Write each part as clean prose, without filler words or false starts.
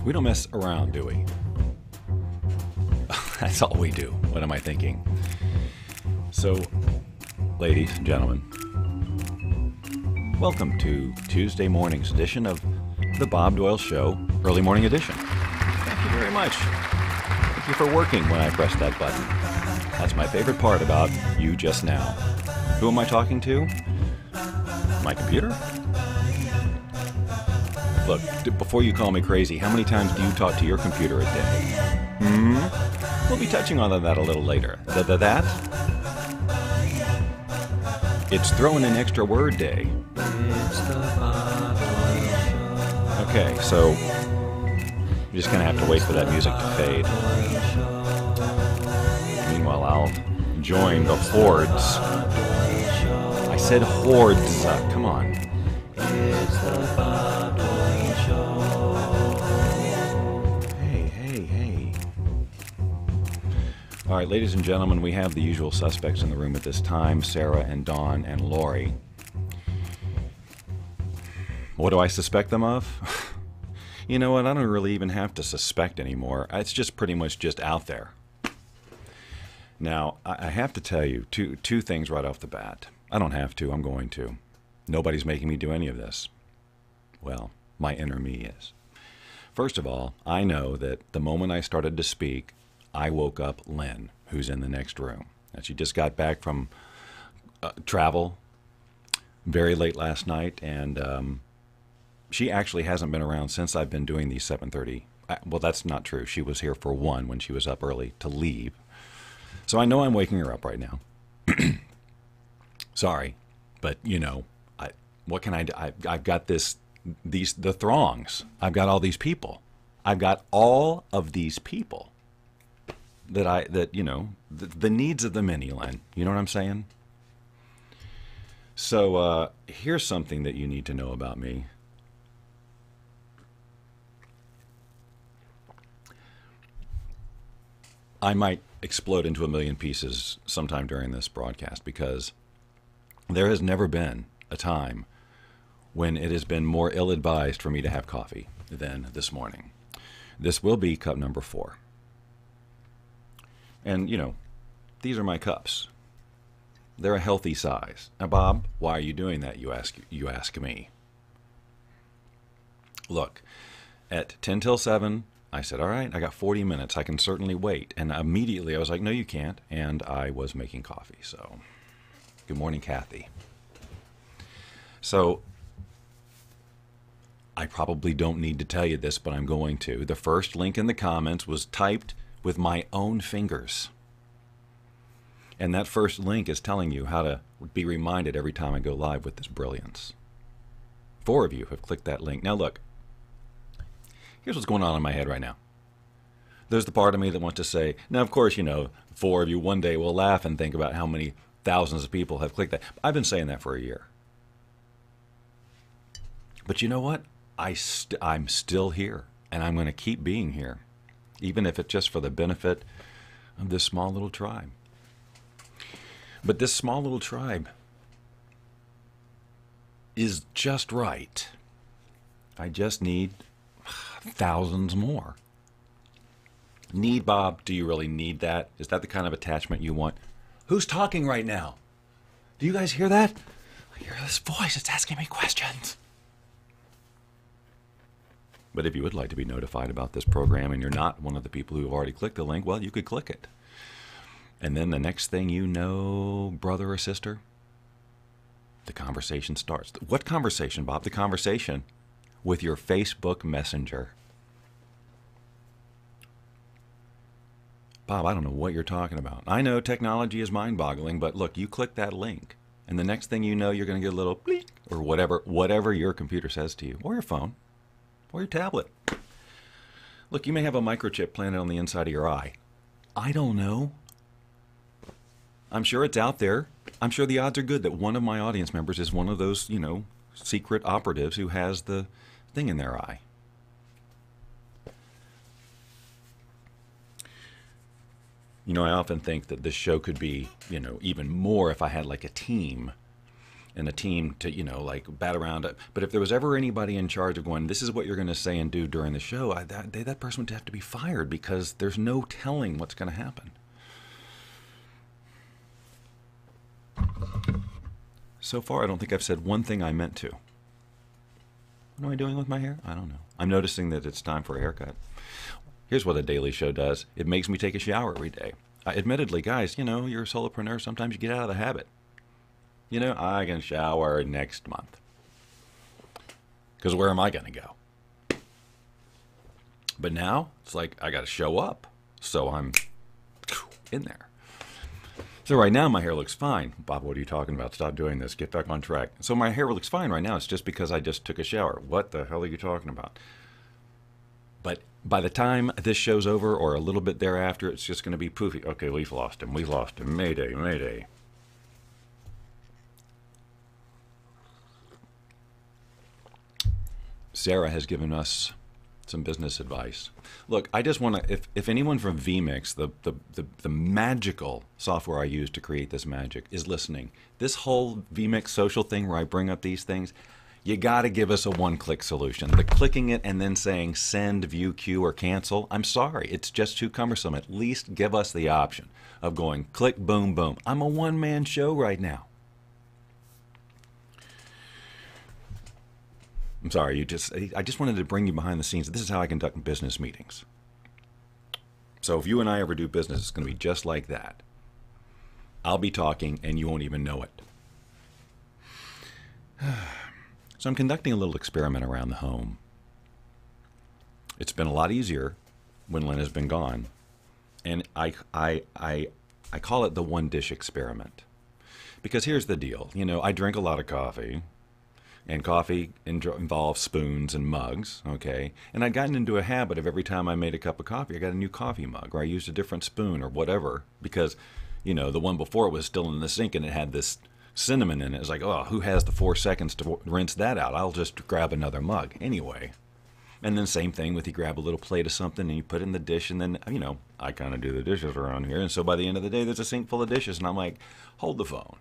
We don't mess around, do we? That's all we do. What am I thinking? So, ladies and gentlemen, welcome to Tuesday morning's edition of the Bob Doyle Show, early morning edition. Thank you very much. Thank you for working when I press that button. That's my favorite part about you just now. Who am I talking to? My computer? Look, before you call me crazy, how many times do you talk to your computer a day? We'll be touching on that a little later. That? It's throwing an extra word day. Okay, so you're just going to have to wait for that music to fade. Meanwhile, I'll join the hordes. I said hordes. Come on. Hey. All right, ladies and gentlemen, we have the usual suspects in the room at this time, Sarah and Dawn and Lori. What do I suspect them of? You know what? I don't really even have to suspect anymore. It's just pretty much just out there. Now, I have to tell you two things right off the bat. I don't have to. I'm going to. Nobody's making me do any of this. Well, my inner me is. First of all, I know that the moment I started to speak, I woke up Lynn, who's in the next room. And she just got back from travel very late last night, and she actually hasn't been around since I've been doing these 7:30. Well, that's not true. She was here for 1 when she was up early to leave. So I know I'm waking her up right now. Sorry, but you know, what can I do? I've got the throngs. I've got all these people. I've got all of these people that you know, the needs of the many, Len. You know what I'm saying? So here's something that you need to know about me. I might explode into a million pieces sometime during this broadcast because there has never been a time when it has been more ill-advised for me to have coffee than this morning. This will be cup number 4. And, you know, these are my cups. They're a healthy size. Now, Bob, why are you doing that, you ask me? Look, at 10 till 7, I said, all right, I got 40 minutes. I can certainly wait. And immediately I was like, no, you can't. And I was making coffee. So, good morning, Kathy. So, I probably don't need to tell you this, but I'm going to. The first link in the comments was typed with my own fingers. And that first link is telling you how to be reminded every time I go live with this brilliance. 4 of you have clicked that link. Now look, here's what's going on in my head right now. There's the part of me that wants to say, now of course, you know, 4 of you one day will laugh and think about how many thousands of people have clicked that. I've been saying that for a year. But you know what? I'm still here, and I'm going to keep being here, even if it's just for the benefit of this small little tribe. But this small little tribe is just right. I just need thousands more. Need, Bob? Do you really need that? Is that the kind of attachment you want? Who's talking right now? Do you guys hear that? I hear this voice. It's asking me questions. But if you would like to be notified about this program and you're not one of the people who have already clicked the link, well, you could click it. And then the next thing you know, brother or sister, the conversation starts. What conversation, Bob? The conversation with your Facebook Messenger. Bob, I don't know what you're talking about. I know technology is mind-boggling, but look, you click that link, and the next thing you know, you're going to get a little bleep, or whatever your computer says to you, or your phone, or your tablet. Look, you may have a microchip planted on the inside of your eye. I don't know. I'm sure it's out there. I'm sure the odds are good that one of my audience members is one of those, you know, secret operatives who has the thing in their eye. You know, I often think that this show could be, you know, even more if I had like a team and a team to, like bat around it. But if there was ever anybody in charge of going, this is what you're going to say and do during the show, that person would have to be fired because there's no telling what's going to happen. So far, I don't think I've said one thing I meant to. What am I doing with my hair? I don't know. I'm noticing that it's time for a haircut. Here's what a daily show does. It makes me take a shower every day. Admittedly, guys, you're a solopreneur. Sometimes you get out of the habit. I can shower next month. Because where am I going to go? But now, it's like I got to show up. So I'm in there. So right now, my hair looks fine. Bob, what are you talking about? Stop doing this. Get back on track. So my hair looks fine right now. It's just because I just took a shower. What the hell are you talking about? But by the time this show's over or a little bit thereafter, it's just going to be poofy. Okay, we've lost him. We've lost him. Mayday, mayday. Sarah has given us some business advice. Look, I just want to, if anyone from vMix, the magical software I use to create this magic, is listening, this whole vMix social thing where I bring up these things, you got to give us a one-click solution. The clicking it and then saying send, view, queue, or cancel, I'm sorry, it's just too cumbersome. At least give us the option of going click, boom, boom. I'm a one-man show right now. I'm sorry, I just wanted to bring you behind the scenes. This is how I conduct business meetings. So if you and I ever do business, it's going to be just like that. I'll be talking and you won't even know it. So I'm conducting a little experiment around the home. It's been a lot easier when Lynn has been gone. And I call it the one dish experiment. Because here's the deal. I drink a lot of coffee. And coffee involves spoons and mugs, okay? And I'd gotten into a habit of every time I made a cup of coffee, I got a new coffee mug, or I used a different spoon or whatever, because, the one before it was still in the sink and it had this cinnamon in it. It's like, oh, who has the 4 seconds to rinse that out? I'll just grab another mug anyway. And then same thing with you grab a little plate of something and you put it in the dish, and then, I kind of do the dishes around here. And so by the end of the day, there's a sink full of dishes, and I'm like, hold the phone.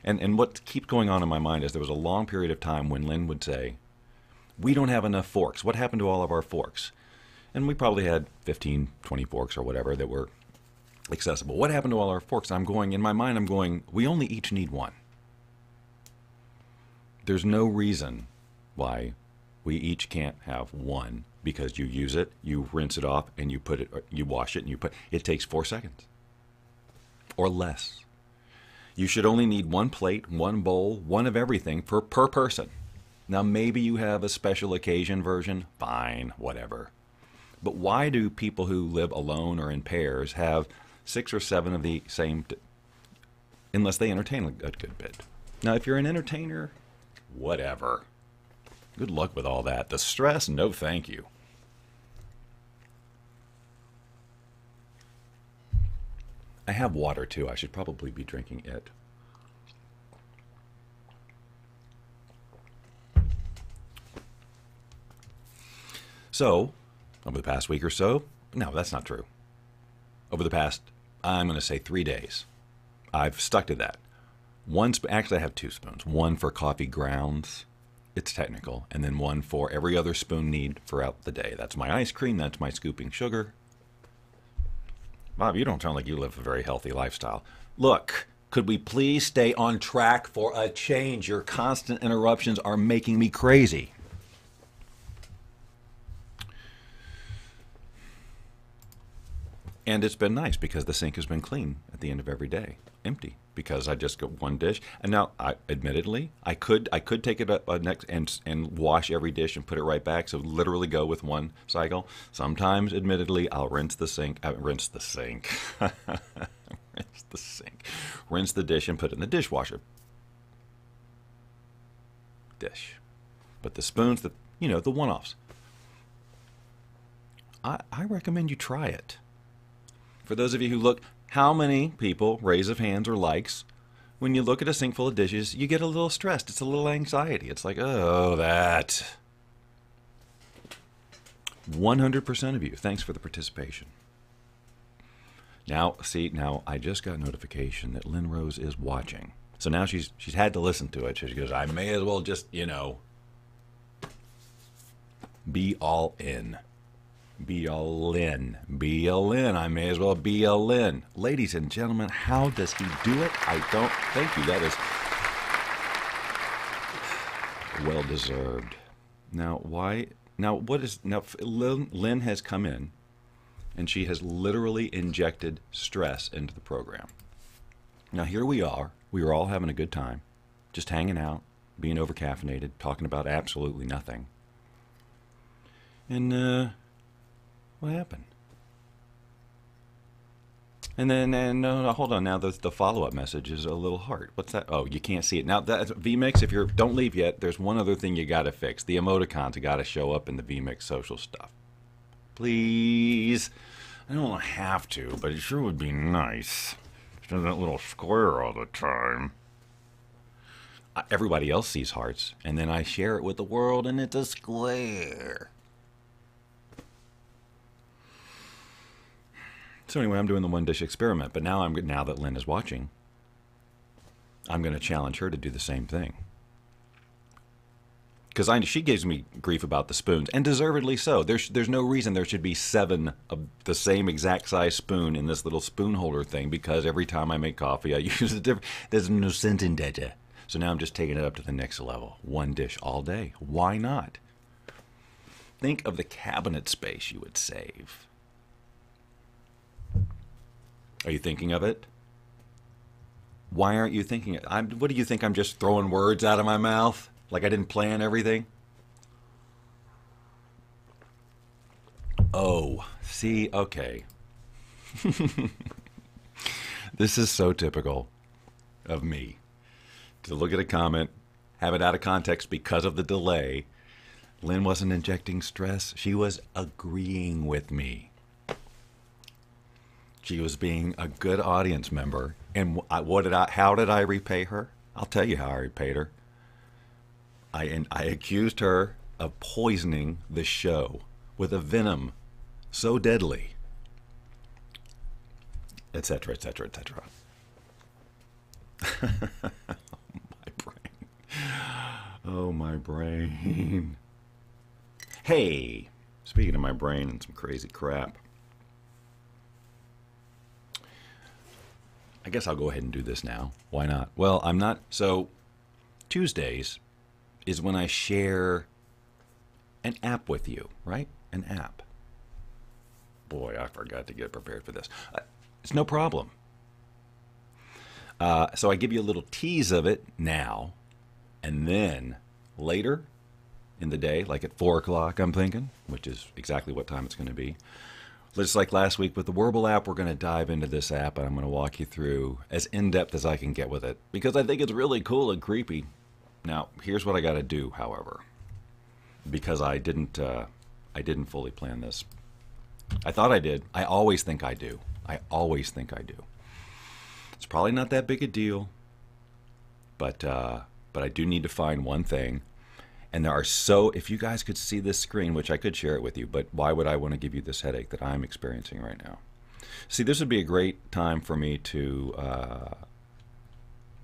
And what keeps going on in my mind is there was a long period of time when Lynn would say, we don't have enough forks. What happened to all of our forks? And we probably had 15, 20 forks or whatever that were accessible. What happened to all our forks? In my mind, I'm going, we only each need one. There's no reason why we each can't have one, because you use it, you rinse it off, and you wash it, and it takes 4 seconds or less. You should only need one plate, one bowl, one of everything per person. Now, maybe you have a special occasion version. Fine, whatever. But why do people who live alone or in pairs have 6 or 7 of the same, unless they entertain a good bit? Now, if you're an entertainer, whatever. Good luck with all that. The stress, no thank you. I have water, too. I should probably be drinking it. So, over the past week or so, no, that's not true. Over the past, I'm going to say 3 days, I've stuck to that. Actually, I have 2 spoons. One for coffee grounds, it's technical, and then one for every other spoon need throughout the day. That's my ice cream, that's my scooping sugar. Bob, you don't sound like you live a very healthy lifestyle. Look, could we please stay on track for a change? Your constant interruptions are making me crazy. And it's been nice because the sink has been clean at the end of every day, empty, because I just got one dish. And now, admittedly, I could take it up next and wash every dish and put it right back. So literally go with one cycle. Sometimes, admittedly, I'll rinse the sink, rinse the dish and put it in the dishwasher. But the spoons, the one-offs. I recommend you try it. For those of you who look, how many people, raise of hands or likes, when you look at a sink full of dishes, you get a little stressed. It's a little anxiety. It's like, oh, that. 100% of you, thanks for the participation. Now I just got notification that Lynn Rose is watching. So now she's had to listen to it. So she goes, I may as well just, be all in. Be all in. Be all in. I may as well be all in. Ladies and gentlemen, how does he do it? I don't. Thank you. That is well deserved. Now, why? Now, what is. Now, Lynn has come in and she has literally injected stress into the program. Now, here we are. We were all having a good time, just hanging out, being overcaffeinated, talking about absolutely nothing. And, what happened? And then, no, hold on. Now the follow-up message is a little heart. What's that? Oh, you can't see it. Now, that's vMix, don't leave yet, there's one other thing you got to fix. The emoticons got to show up in the vMix social stuff. Please. I don't have to, but it sure would be nice. Just that little square all the time. Everybody else sees hearts, and then I share it with the world, and it's a square. So anyway, I'm doing the one dish experiment, but now that Lynn is watching, I'm going to challenge her to do the same thing. Because she gives me grief about the spoons, and deservedly so. There's no reason there should be 7 of the same exact size spoon in this little spoon holder thing, because every time I make coffee, I use a different. There's no sense in that. So now I'm just taking it up to the next level. One dish all day. Why not? Think of the cabinet space you would save. Are you thinking of it? Why aren't you thinking it? What do you think? I'm just throwing words out of my mouth? Like I didn't plan everything? Oh, see, okay. This is so typical of me. To look at a comment, have it out of context because of the delay. Lynn wasn't injecting stress. She was agreeing with me. She was being a good audience member. And how did I repay her? I'll tell you how I repaid her. I accused her of poisoning the show with a venom so deadly, etc., etc., etc. My brain. Oh, my brain. Hey, speaking of my brain and some crazy crap, I guess I'll go ahead and do this now. Why not? Well, I'm not. So Tuesdays is when I share an app with you, right? An app. Boy, I forgot to get prepared for this. It's no problem. So I give you a little tease of it now, and then later in the day, like at 4 o'clock, I'm thinking, which is exactly what time it's going to be. Just like last week with the Wordle app, we're going to dive into this app, and I'm going to walk you through as in-depth as I can get with it, because I think it's really cool and creepy. Now, here's what I got to do, however, because I didn't fully plan this. I thought I did. I always think I do. I always think I do. It's probably not that big a deal, but I do need to find one thing. And if you guys could see this screen, which I could share it with you, but why would I want to give you this headache that I'm experiencing right now? See, this would be a great time for me to go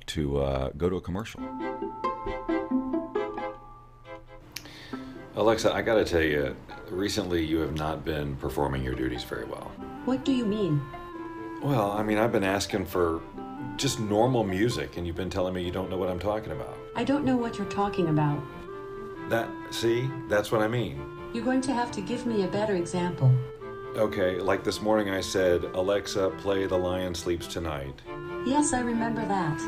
to a commercial. Alexa, I got to tell you, recently you have not been performing your duties very well. What do you mean? Well, I mean, I've been asking for just normal music, and you've been telling me you don't know what I'm talking about. I don't know what you're talking about. See, that's what I mean. You're going to have to give me a better example. Okay, like this morning I said, Alexa, play The Lion Sleeps Tonight. Yes, I remember that.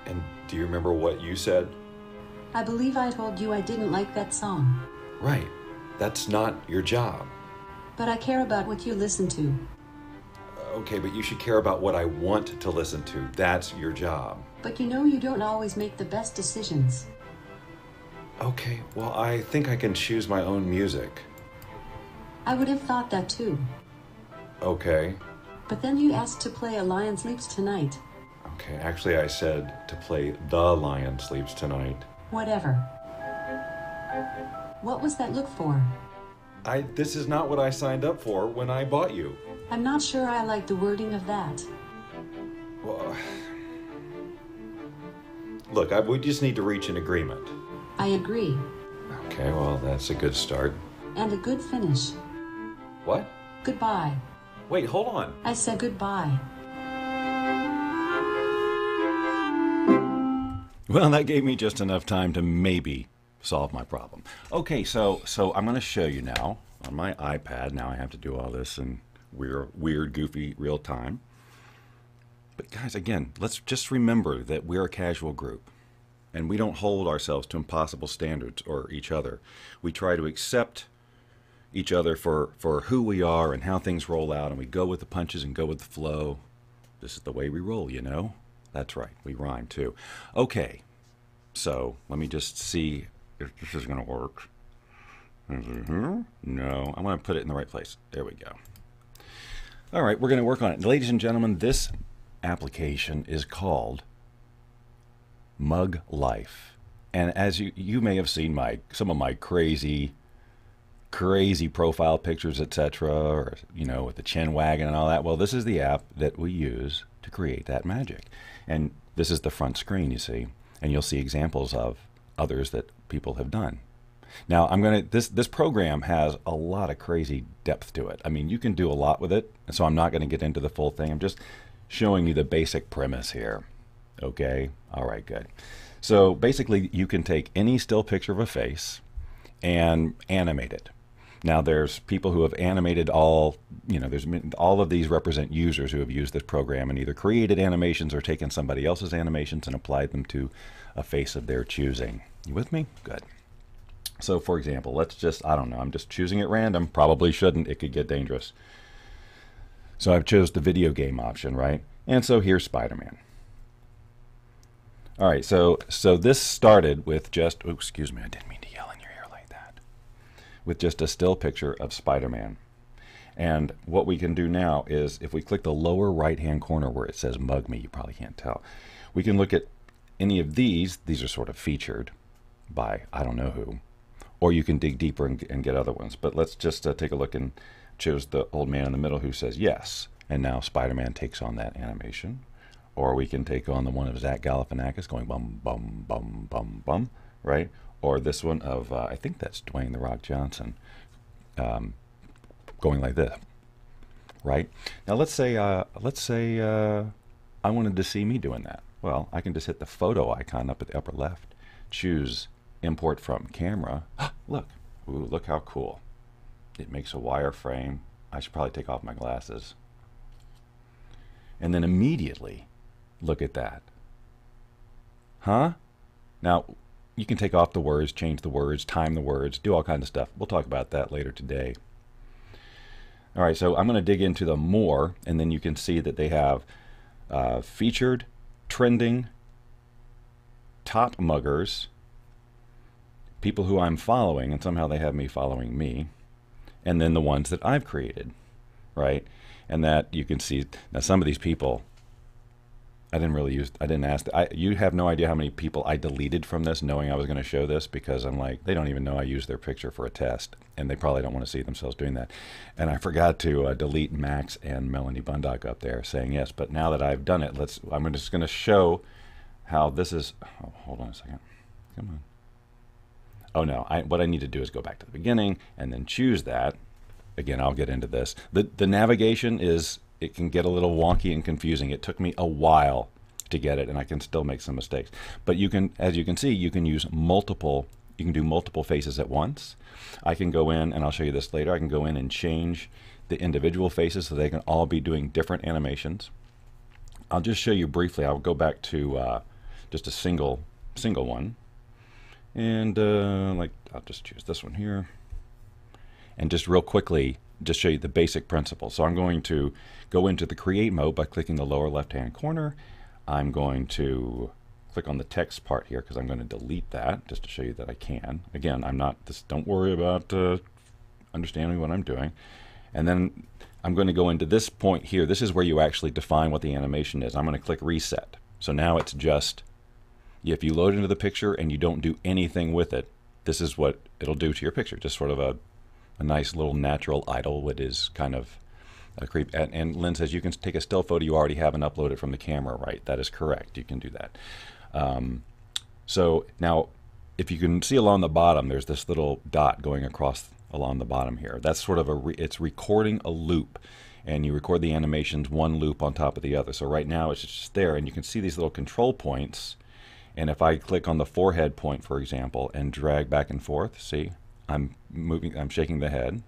And do you remember what you said? I believe I told you I didn't like that song. Right. That's not your job. But I care about what you listen to. Okay, but you should care about what I want to listen to. That's your job. But you don't always make the best decisions. Okay, well, I think I can choose my own music. I would have thought that too. Okay. But then you asked to play A Lion Sleeps Tonight. Okay, actually I said to play The Lion Sleeps Tonight. Whatever. What was that look for? This is not what I signed up for when I bought you. I'm not sure I like the wording of that. Well, Look, we just need to reach an agreement. I agree. Okay, well, that's a good start. And a good finish. What? Goodbye. Wait, hold on. I said goodbye. Well, that gave me just enough time to maybe solve my problem. Okay, so I'm going to show you now on my iPad. Now I have to do all this in weird, goofy, real time. But guys, again, let's just remember that we're a casual group. And we don't hold ourselves to impossible standards or each other. We try to accept each other for who we are and how things roll out. And we go with the punches and go with the flow. This is the way we roll, you know? That's right. We rhyme too. Okay. So let me just see if this is going to work. No, I want to put it in the right place. There we go. All right, we're going to work on it. Ladies and gentlemen, this application is called Mug Life. And as you may have seen some of my crazy profile pictures, etc., or with the chin wagging and all that. Well, this is the app that we use to create that magic. And this is the front screen, you see, and you'll see examples of others that people have done. Now, this program has a lot of crazy depth to it. I mean, you can do a lot with it, so I'm not going to get into the full thing. I'm just showing you the basic premise here. Okay? All right, good. So basically, you can take any still picture of a face and animate it. Now, there's people who have animated all of these represent users who have used this program and either created animations or taken somebody else's animations and applied them to a face of their choosing. You with me? Good. So, for example, let's just, I don't know, I'm just choosing at random. Probably shouldn't. It could get dangerous. So I've chose the video game option, right? And so here's Spider-Man. All right, so this started with just, oh, excuse me, I didn't mean to yell in your ear like that. With just a still picture of Spider-Man. And what we can do now is, if we click the lower right-hand corner where it says Mug Me, you probably can't tell, we can look at any of these. These are sort of featured by I don't know who. Or you can dig deeper and get other ones. But let's just take a look and choose the old man in the middle who says yes. And now Spider-Man takes on that animation. Or we can take on the one of Zach Galifianakis going bum, bum, bum, bum, bum, right? Or this one of, I think that's Dwayne "The Rock" Johnson, going like this, right? Now let's say I wanted to see me doing that. Well, I can just hit the photo icon up at the upper left, choose import from camera. Look, ooh, look how cool. It makes a wireframe. I should probably take off my glasses. And then immediately, look at that. Huh? Now, you can take off the words, change the words, time the words, do all kinds of stuff. We'll talk about that later today. All right, so I'm going to dig into the more, and then you can see that they have featured, trending, top muggers, people who I'm following, and somehow they have me following me, and then the ones that I've created, right? And that you can see, now some of these people, I didn't ask, you have no idea how many people I deleted from this knowing I was going to show this, because I'm like, they don't even know I used their picture for a test, and they probably don't want to see themselves doing that. And I forgot to delete Max and Melanie Bundock up there saying yes, but now that I've done it, I'm just going to show how this is, oh, hold on a second, come on. Oh no, what I need to do is go back to the beginning and then choose that. Again, I'll get into this. The navigation it can get a little wonky and confusing. It took me a while to get it, and I can still make some mistakes. But you can, as you can see, you can do multiple faces at once. I can go in, and I'll show you this later, I can go in and change the individual faces so they can all be doing different animations. I'll just show you briefly. I'll go back to just a single one. And I'll just choose this one here. And just real quickly, just show you the basic principle. So I'm going to go into the create mode by clicking the lower left-hand corner. I'm going to click on the text part here because I'm going to delete that just to show you that I can. Again, don't worry about understanding what I'm doing. And then I'm going to go into this point here. This is where you actually define what the animation is. I'm going to click reset. So now it's just, if you load into the picture and you don't do anything with it, this is what it'll do to your picture. Just sort of a nice little natural idle, what is kind of a creep. And Lynn says you can take a still photo you already have and upload it from the camera, right? That is correct. You can do that. So now, if you can see along the bottom, there's this little dot going across along the bottom here. That's sort of it's recording a loop, and you record the animations one loop on top of the other. So right now it's just there, and you can see these little control points. And if I click on the forehead point, for example, and drag back and forth, see, I'm shaking the head.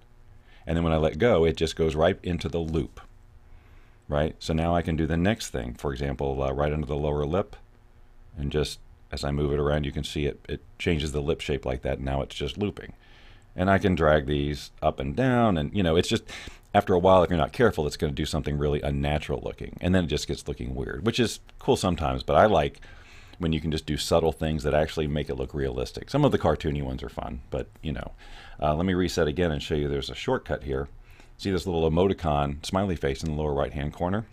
And then when I let go, it just goes right into the loop, right? So now I can do the next thing. For example, right under the lower lip, and just as I move it around, you can see it changes the lip shape like that. Now it's just looping. And I can drag these up and down, and it's just, after a while, if you're not careful, it's going to do something really unnatural looking. And then it just gets looking weird, which is cool sometimes, but I like when you can just do subtle things that actually make it look realistic. Some of the cartoony ones are fun, but let me reset again and show you there's a shortcut here. See this little emoticon smiley face in the lower right hand corner?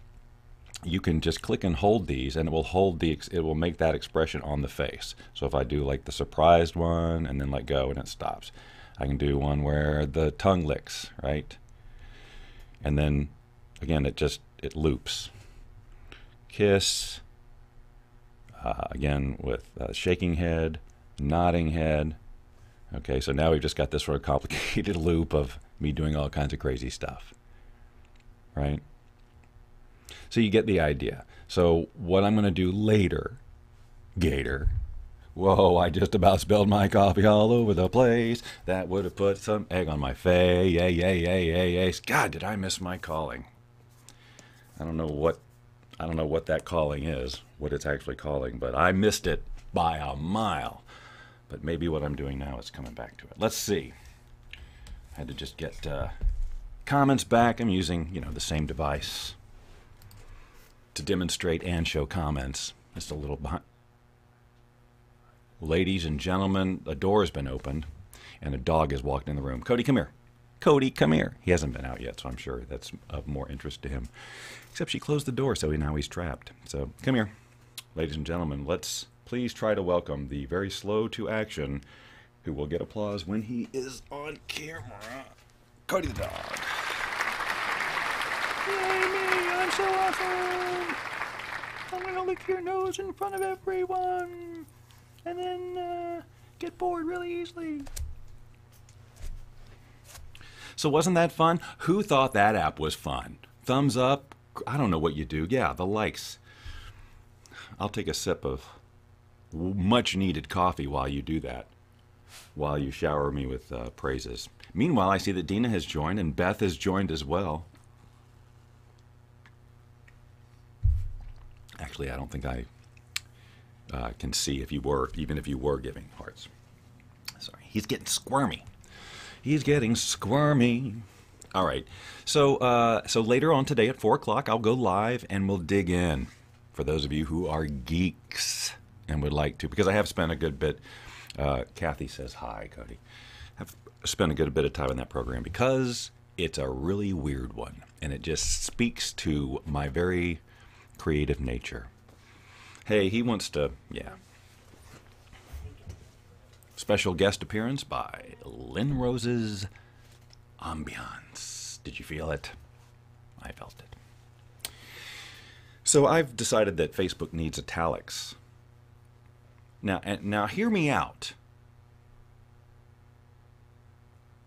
You can just click and hold these, and it will make that expression on the face. So if I do like the surprised one and then let go and it stops. I can do one where the tongue licks, right? And then again it loops. Kiss. Again with shaking head, nodding head. Okay, so now we've just got this sort of complicated loop of me doing all kinds of crazy stuff, right? So you get the idea. So what I'm going to do later, Gator. Whoa, I just about spilled my coffee all over the place. That would have put some egg on my face. Yay. God, did I miss my calling? I don't know what that calling is, what it's actually calling, but I missed it by a mile. But maybe what I'm doing now is coming back to it. Let's see. I had to just get comments back. I'm using, the same device to demonstrate and show comments. Just a little behind. Ladies and gentlemen, a door has been opened, and a dog has walked in the room. Cody, come here. Cody, come here. He hasn't been out yet, so I'm sure that's of more interest to him. Except she closed the door, so now he's trapped. So come here. Ladies and gentlemen, let's please try to welcome the very slow to action, who will get applause when he is on camera, Cody the dog. Yay me, I'm so awesome. I'm going to lick your nose in front of everyone, and then get bored really easily. So wasn't that fun? Who thought that app was fun? Thumbs up. I don't know what you do. Yeah, the likes. I'll take a sip of much needed coffee while you do that, while you shower me with praises. Meanwhile, I see that Dina has joined and Beth has joined as well. Actually, I don't think I can see even if you were giving hearts. Sorry, he's getting squirmy. He's getting squirmy. All right. So later on today at 4 o'clock, I'll go live and we'll dig in. For those of you who are geeks and would like to, because I have spent a good bit. Kathy says hi, Cody. I've spent a good bit of time in that program because it's a really weird one, and it just speaks to my very creative nature. Hey, he wants to, yeah. Special guest appearance by Lynn Rose's Ambiance. Did you feel it? I felt it. So I've decided that Facebook needs italics. Now hear me out.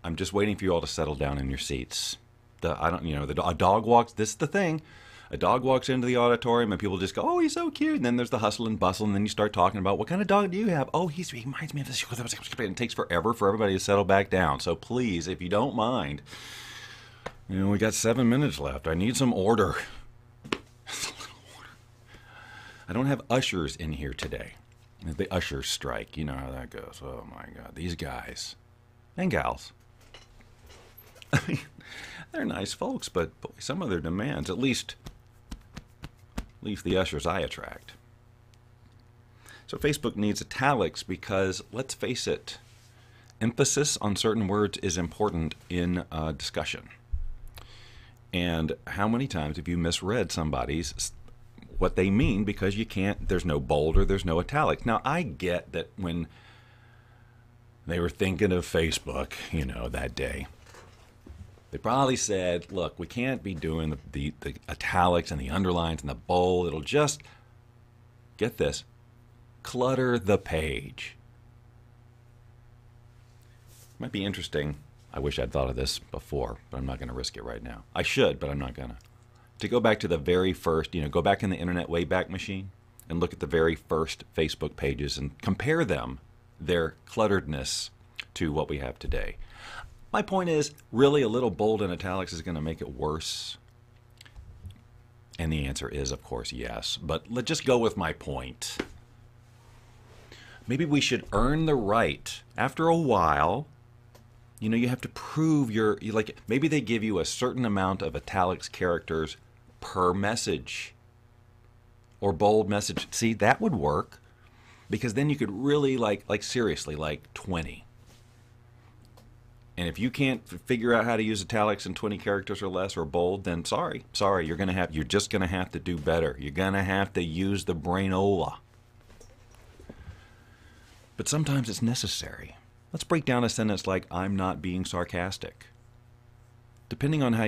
I'm just waiting for you all to settle down in your seats. A dog walks. This is the thing. A dog walks into the auditorium and people just go, "Oh, he's so cute." And then there's the hustle and bustle, and then you start talking about, "What kind of dog do you have?" "Oh, he reminds me of this." And it takes forever for everybody to settle back down. So please, if you don't mind, we got 7 minutes left. I need some order. I don't have ushers in here today. The ushers strike. You know how that goes. Oh my God, these guys and gals. I mean, they're nice folks, but boy, some of their demands, at least the ushers I attract. So Facebook needs italics because, let's face it, emphasis on certain words is important in a discussion. And how many times have you misread somebody's what they mean because there's no bold or there's no italic. Now, I get that when they were thinking of Facebook, that day, they probably said, look, we can't be doing the italics and the underlines and the bold. It'll just, get this, clutter the page. Might be interesting. I wish I'd thought of this before, but I'm not going to risk it right now. I should, but I'm not going to go back to the very first, go back in the Internet Wayback Machine and look at the very first Facebook pages and compare them, their clutteredness, to what we have today. My point is, really, a little bold in italics is going to make it worse? And the answer is, of course, yes. But let's just go with my point. Maybe we should earn the right, after a while. You have to prove maybe they give you a certain amount of italics characters per message or bold message. See, that would work, because then you could really seriously 20. And if you can't figure out how to use italics in 20 characters or less or bold, then sorry, you're just going to have to do better. You're going to have to use the brainola. But sometimes it's necessary. Let's break down a sentence like, I'm not being sarcastic. Depending on how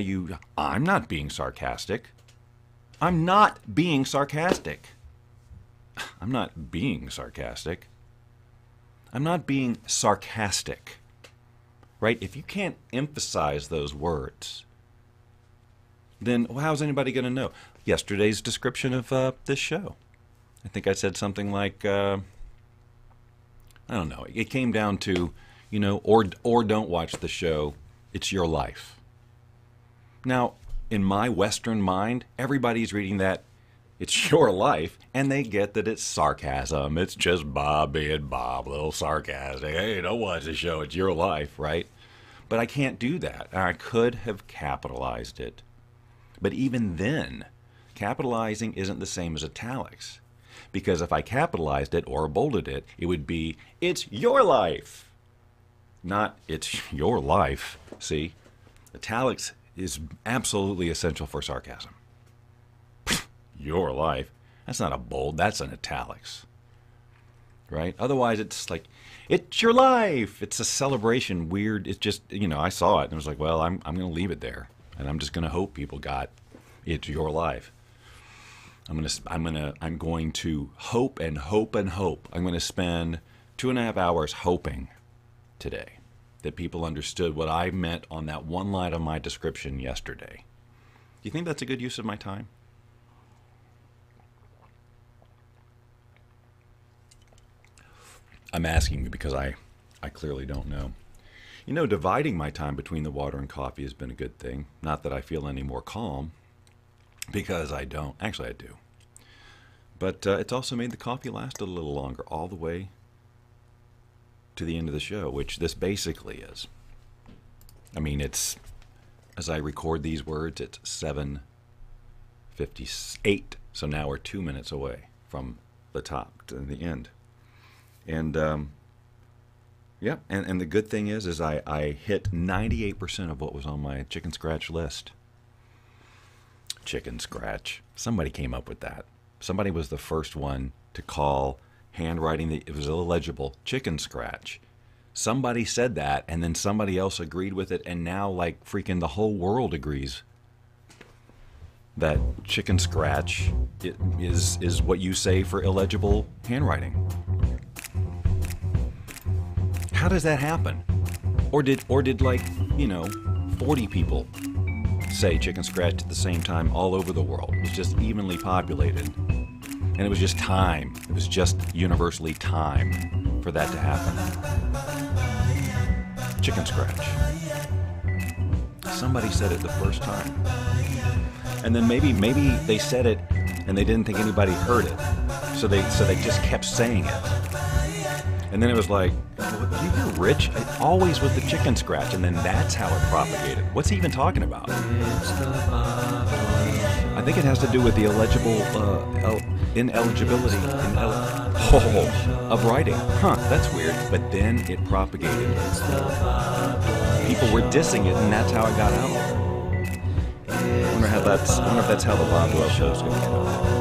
I'm not being sarcastic. I'm not being sarcastic. I'm not being sarcastic. I'm not being sarcastic. Right? If you can't emphasize those words, then how's anybody going to know? Yesterday's description of this show. I think I said something like, I don't know. It came down to, or don't watch the show. It's your life. Now, in my Western mind, everybody's reading that it's your life, and they get that it's sarcasm. It's just Bob being Bob, a little sarcastic. Hey, don't watch the show. It's your life, right? But I can't do that. I could have capitalized it. But even then, capitalizing isn't the same as italics. Because if I capitalized it or bolded it, it would be, it's your life. Not, it's your life. See? Italics is absolutely essential for sarcasm. Your life. That's not a bold, that's an italics. Right? Otherwise, it's like, it's your life. It's a celebration. Weird. It's just, I saw it and I was like, well, I'm going to leave it there. And I'm just going to hope people got, it's your life. I'm going to hope and hope and hope. I'm going to spend 2.5 hours hoping today that people understood what I meant on that one line of my description yesterday. Do you think that's a good use of my time? I'm asking you because I clearly don't know. Dividing my time between the water and coffee has been a good thing. Not that I feel any more calm, because I don't. Actually, I do. But it's also made the coffee last a little longer, all the way to the end of the show, which this basically is. I mean, it's, as I record these words, it's 7:58. So now we're 2 minutes away from the top to the end. And, yeah, and the good thing is I hit 98% of what was on my chicken scratch list. Chicken scratch. Somebody came up with that. Somebody was the first one to call handwriting that it was illegible chicken scratch. Somebody said that, and then somebody else agreed with it, and now freaking the whole world agrees that chicken scratch is what you say for illegible handwriting. How does that happen? Or did 40 people say chicken scratch at the same time all over the world? It was just evenly populated. And it was just time. It was just universally time for that to happen. Chicken scratch. Somebody said it the first time. And then maybe they said it and they didn't think anybody heard it. So they just kept saying it. And then it was like, you're rich. It always was the chicken scratch. And then that's how it propagated. What's he even talking about? I think it has to do with the ineligibility of writing. Huh, that's weird. But then it propagated. People were dissing it, and that's how it got out. I wonder if that's how the Bob Doyle Show is going to get out.